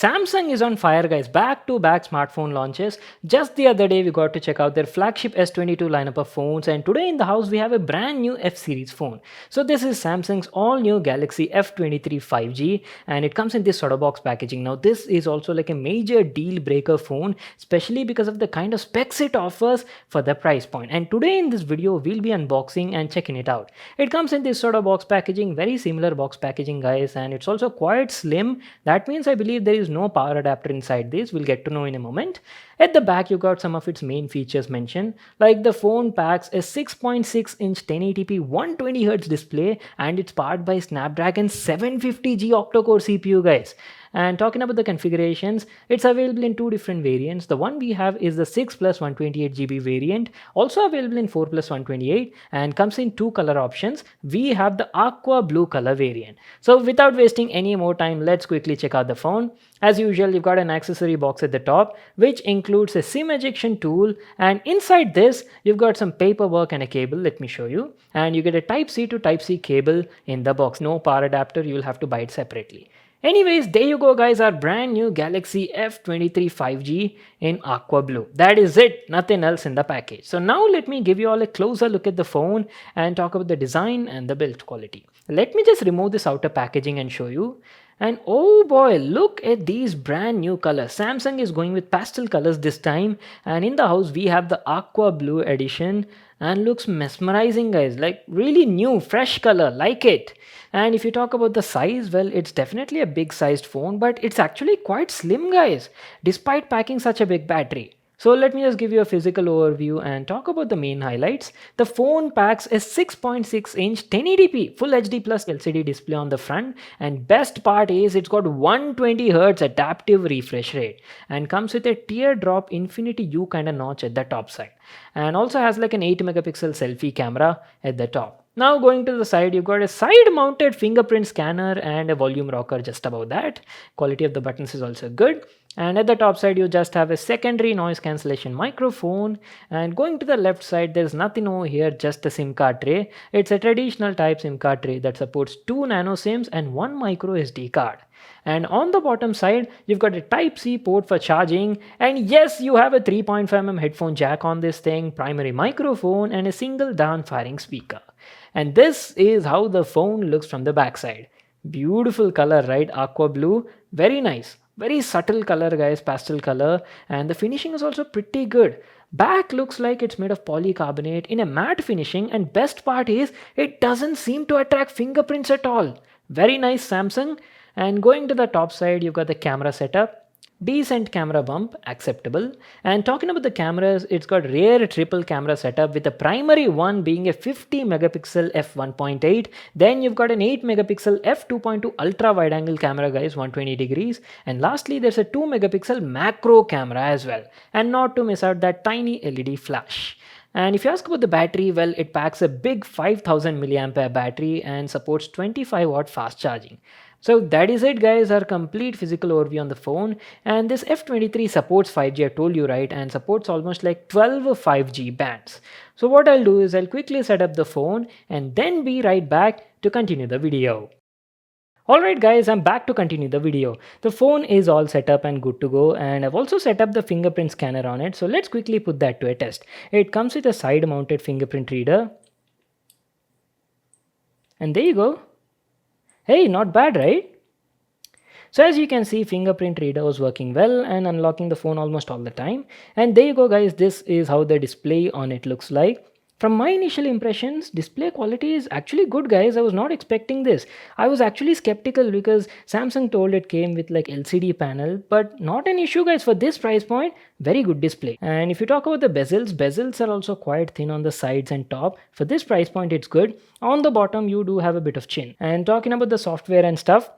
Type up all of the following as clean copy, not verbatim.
Samsung is on fire, guys. Back-to-back smartphone launches. Just the other day, we got to check out their flagship S22 lineup of phones, and today in the house we have a brand new F series phone. So this is Samsung's all-new Galaxy F23 5G, and it comes in this sort of box packaging. Now this is also like a major deal-breaker phone, especially because of the kind of specs it offers for the price point. And today in this video, we'll be unboxing and checking it out. It comes in this sort of box packaging, very similar box packaging, guys, and it's also quite slim. That means I believe there is no power adapter inside this. We'll get to know in a moment. At the back, you got some of its main features mentioned, like the phone packs a 6.6-inch 1080p 120Hz display, and it's powered by Snapdragon 750G octa-core CPU, guys. And talking about the configurations, it's available in two different variants. The one we have is the 6 plus 128GB variant, also available in 4 plus 128, and comes in two color options. We have the aqua blue color variant. So without wasting any more time, let's quickly check out the phone. As usual, you've got an accessory box at the top, which includes a SIM ejection tool, and inside this, you've got some paperwork and a cable. Let me show you. And you get a Type-C to Type-C cable in the box. No power adapter, you'll have to buy it separately. Anyways, there you go, guys, our brand new Galaxy F23 5G in aqua blue. That is it, nothing else in the package. So now let me give you all a closer look at the phone and talk about the design and the build quality. Let me just remove this outer packaging and show you. And oh boy, look at these brand new colors. Samsung is going with pastel colors this time, and in the house we have the aqua blue edition, and looks mesmerizing, guys, like really new fresh color, like it. And if you talk about the size, well, it's definitely a big sized phone, but it's actually quite slim, guys, despite packing such a big battery. So let me just give you a physical overview and talk about the main highlights. The phone packs a 6.6-inch 1080p Full HD Plus LCD display on the front, and best part is it's got 120Hz adaptive refresh rate and comes with a teardrop infinity U kind of notch at the top side, and also has like an 8 megapixel selfie camera at the top. Now going to the side, you've got a side mounted fingerprint scanner and a volume rocker just above that. Quality of the buttons is also good. And at the top side, you just have a secondary noise cancellation microphone. And going to the left side, there's nothing over here, just a SIM card tray. It's a traditional type SIM card tray that supports 2 nano SIMs and 1 micro SD card. And on the bottom side, you've got a Type-C port for charging. And yes, you have a 3.5mm headphone jack on this thing, primary microphone, and a single down-firing speaker. And this is how the phone looks from the backside. Beautiful color, right? Aqua blue. Very nice. Very subtle color, guys, pastel color, and the finishing is also pretty good. Back looks like it's made of polycarbonate in a matte finishing, and best part is it doesn't seem to attract fingerprints at all. Very nice, Samsung. And going to the top side, you've got the camera setup. Decent camera bump, acceptable. And talking about the cameras, it's got rear triple camera setup with the primary one being a 50 megapixel f1.8. Then you've got an 8 megapixel f2.2 ultra wide angle camera, guys, 120 degrees. And lastly, there's a 2 megapixel macro camera as well. And not to miss out that tiny LED flash. And if you ask about the battery, well, it packs a big 5000 milliampere battery and supports 25 watt fast charging. So that is it, guys, our complete physical overview on the phone. And this F23 supports 5G, I told you, right, and supports almost like 12 5G bands. So what I'll do is I'll quickly set up the phone and then be right back to continue the video. Alright guys, I'm back to continue the video. The phone is all set up and good to go, and I've also set up the fingerprint scanner on it. So let's quickly put that to a test. It comes with a side mounted fingerprint reader. And there you go. Hey, not bad, right? So as you can see, fingerprint reader was working well and unlocking the phone almost all the time. And there you go, guys. This is how the display on it looks like. From my initial impressions, display quality is actually good, guys. I was not expecting this. I was actually skeptical because Samsung told it came with like LCD panel, but not an issue, guys. For this price point, very good display. And if you talk about the bezels are also quite thin on the sides and top. For this price point, it's good. On the bottom, you do have a bit of chin. And talking about the software and stuff,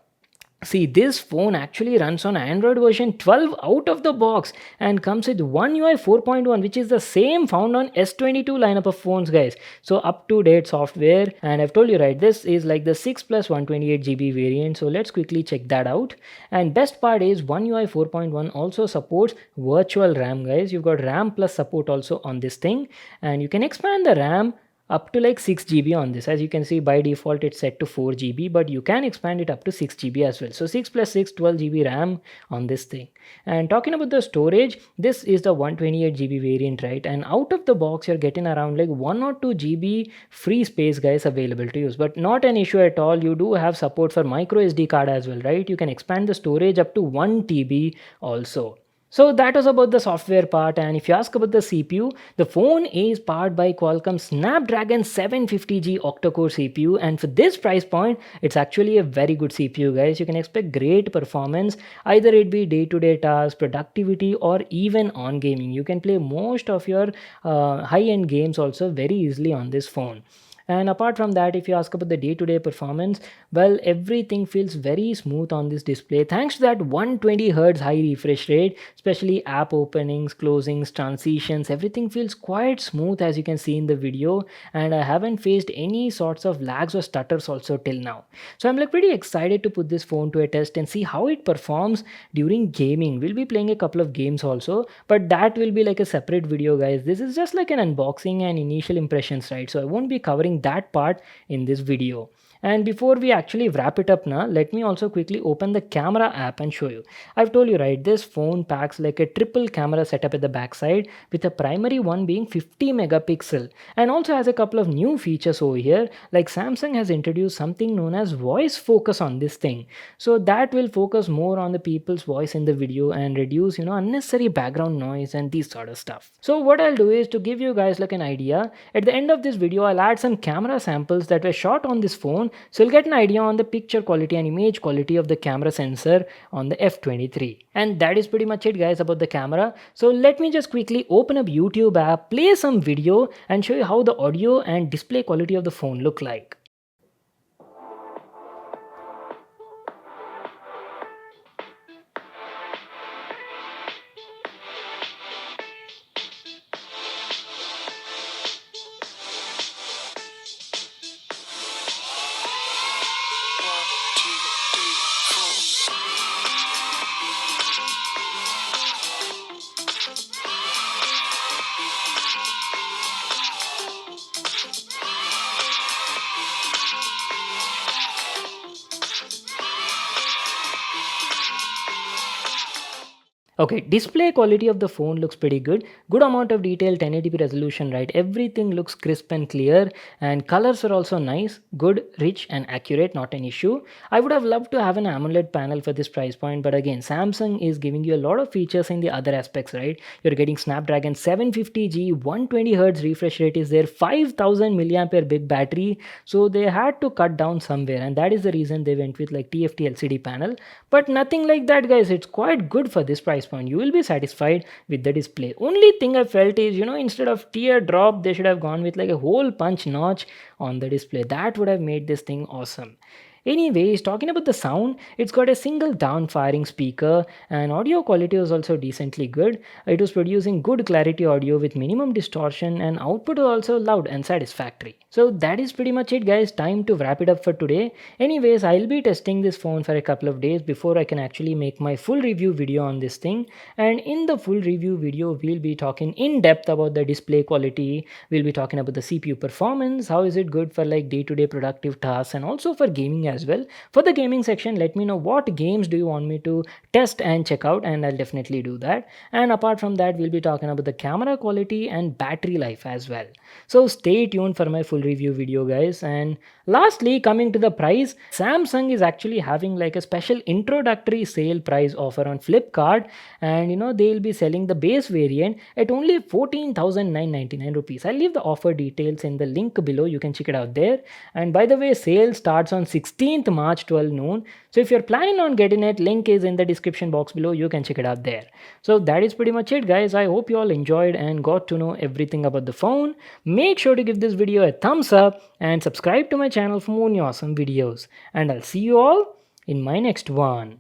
see, this phone actually runs on Android version 12 out of the box and comes with One UI 4.1, which is the same found on S22 lineup of phones, guys. So up to date software, and I've told you, right, this is like the 6 plus 128GB variant. So let's quickly check that out. And best part is One UI 4.1 also supports virtual RAM, guys. You've got RAM plus support also on this thing, and you can expand the RAM up to like 6 GB on this. As you can see, by default it's set to 4 GB, but you can expand it up to 6 GB as well. So 6 plus 6, 12 GB RAM on this thing. And talking about the storage, this is the 128 GB variant, right? And out of the box you're getting around like 1 or 2 GB free space, guys, available to use, but not an issue at all. You do have support for micro SD card as well, right? You can expand the storage up to 1 TB also. So that was about the software part. And if you ask about the CPU, the phone is powered by Qualcomm Snapdragon 750G octa-core CPU, and for this price point it's actually a very good CPU, guys. You can expect great performance, either it be day-to-day tasks, productivity, or even on gaming. You can play most of your high-end games also very easily on this phone. And apart from that, if you ask about the day-to-day performance, well, everything feels very smooth on this display thanks to that 120 Hz high refresh rate. Especially app openings, closings, transitions, everything feels quite smooth, as you can see in the video. And I haven't faced any sorts of lags or stutters also till now. So I'm like pretty excited to put this phone to a test and see how it performs during gaming. We'll be playing a couple of games also, but that will be like a separate video, guys. This is just like an unboxing and initial impressions, right? So I won't be covering that part in this video. And before we actually wrap it up now, let me also quickly open the camera app and show you. I've told you, right, this phone packs like a triple camera setup at the backside, with a primary one being 50 megapixel, and also has a couple of new features over here. Like Samsung has introduced something known as voice focus on this thing. So that will focus more on the people's voice in the video and reduce, unnecessary background noise and these sort of stuff. So what I'll do is, to give you guys like an idea, at the end of this video I'll add some camera samples that were shot on this phone, so you'll get an idea on the picture quality and image quality of the camera sensor on the F23. And that is pretty much it, guys, about the camera. So let me just quickly open up YouTube app, play some video, and show you how the audio and display quality of the phone look like. Okay, display quality of the phone looks pretty good. Good amount of detail, 1080p resolution, right? Everything looks crisp and clear, and colors are also nice, good, rich and accurate, not an issue. I would have loved to have an AMOLED panel for this price point, but again, Samsung is giving you a lot of features in the other aspects, right? You're getting Snapdragon 750G, 120Hz refresh rate is there, 5000 milliampere big battery. So they had to cut down somewhere, and that is the reason they went with like TFT LCD panel. But nothing like that, guys. It's quite good for this price point. You will be satisfied with the display. Only thing I felt is, instead of teardrop, they should have gone with like a hole punch notch on the display. That would have made this thing awesome. Anyways, talking about the sound, it's got a single down firing speaker, and audio quality was also decently good. It was producing good clarity audio with minimum distortion, and output was also loud and satisfactory. So that is pretty much it, guys. Time to wrap it up for today. Anyways, I'll be testing this phone for a couple of days before I can actually make my full review video on this thing. And in the full review video, we'll be talking in depth about the display quality. We'll be talking about the CPU performance, how is it good for like day-to-day productive tasks, and also for gaming as well. For the gaming section, let me know what games do you want me to test and check out, and I'll definitely do that. And apart from that, we'll be talking about the camera quality and battery life as well. So stay tuned for my full review video, guys. And lastly, coming to the price, Samsung is actually having like a special introductory sale price offer on Flipkart, and they'll be selling the base variant at only 14,999 rupees. I'll leave the offer details in the link below, you can check it out there. And by the way, sale starts on 16th March 12 noon. So if you're planning on getting it, link is in the description box below, you can check it out there. So that is pretty much it, guys. I hope you all enjoyed and got to know everything about the phone. Make sure to give this video a thumbs up and subscribe to my channel for more awesome videos. And I'll see you all in my next one.